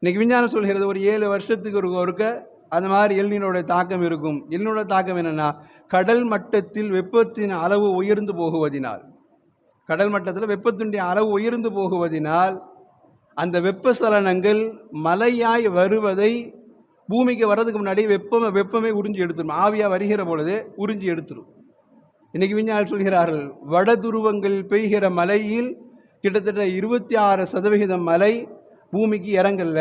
இன்னைக்கு விஞ்ஞானம் சொல்கிறது ஒரு 7 வருஷத்துக்கு ஒருக்க அந்த மாதிரி எல்னினோட தாக்கம் இருக்கும். எல்னினோட தாக்கம் என்னன்னா, கடல் மட்டத்தில் வெப்பத்தின் அளவு உயர்ந்து போகுவதினால், கடல் மட்டத்தில் வெப்பத்தினுடைய அளவு உயர்ந்து போகுவதினால் அந்த வெப்பசலனங்கள் மழையாய் வருவதை பூமிக்கு வர்றதுக்கு முன்னாடி வெப்பமே உறிஞ்சி எடுத்துரும். ஆவியா வருகிற பொழுது உறிஞ்சி எடுத்துரும். இன்னைக்கு விஞ்ஞானம் சொல்கிறார்கள், வட துருவங்கள் பெய்கிற மழையில் கிட்டத்தட்ட 26% மழை பூமிக்கு இறங்கல.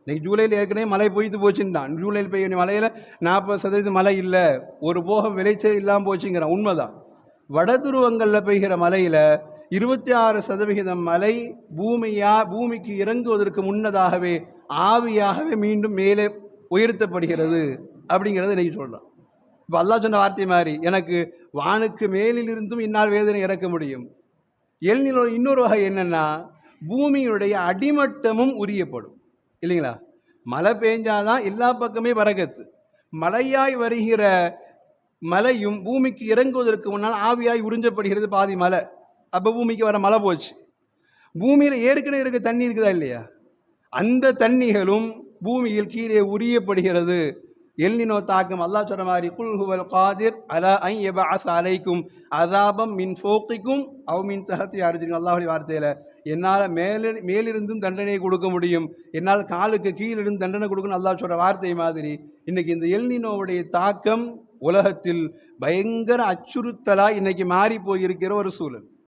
இன்னைக்கு ஜூலையில் ஏற்கனவே மழை பொய்த்து போச்சுட்டான். ஜூலையில் பெய்ய மழையில் 40% மழை இல்லை, ஒரு போகம் விளைச்சல் இல்லாமல் போச்சுங்கிறான். உண்மைதான். வட துருவங்களில் பெய்கிற மழையில் 26% மழை பூமிக்கு இறங்குவதற்கு முன்னதாகவே ஆவியாகவே மீண்டும் மேலே உயர்த்தப்படுகிறது அப்படிங்கிறத இன்னைக்கு சொல்கிறான். இப்போ அல்லாஹ் சொன்ன வார்த்தை மாதிரி, எனக்கு வானுக்கு மேலிலிருந்தும் இன்னால் வேதனை இறக்க முடியும். எல்நிலோட இன்னொரு வகை என்னன்னா, பூமியுடைய அடிமட்டமும் உரியப்படும் இல்லைங்களா? மழை பெஞ்சாதான் எல்லா பக்கமே பரக்கத்து. மழையாய் வருகிற மழையும் பூமிக்கு இறங்குவதற்கு முன்னால் ஆவியாய் உறிஞ்சப்படுகிறது பாதி மழை. அப்போ பூமிக்கு வர மழை போச்சு. பூமியில் ஏற்கனவே இருக்க தண்ணி இருக்குதா இல்லையா? அந்த தண்ணிகளும் பூமியில் கீழே உரியப்படுகிறது. எல்நினோ தாக்கம் அல்லாஹ் சொல்ற மாதிரி, குல் ஹுவல் காதிர் அலா அன் யபஅஸ அலைக்கும் அஸாபம் மின் ஃபௌகிக்கும் அவ் மின் தஹதி அர்ஜுலிக்கும். அல்லாஹ்வுடைய வார்த்தையில, என்னால் மேலிருந்தும் தண்டனை கொடுக்க முடியும், என்னால் காலுக்கு கீழிருந்து தண்டனை கொடுக்கணும் அல்லாஹ் சொல்ற வார்த்தை மாதிரி, இன்னைக்கு இந்த எல்நினோவுடைய தாக்கம் உலகத்தில் பயங்கர அச்சுறுத்தலாக இன்னைக்கு மாறி போயிருக்கிற ஒரு சூழல்.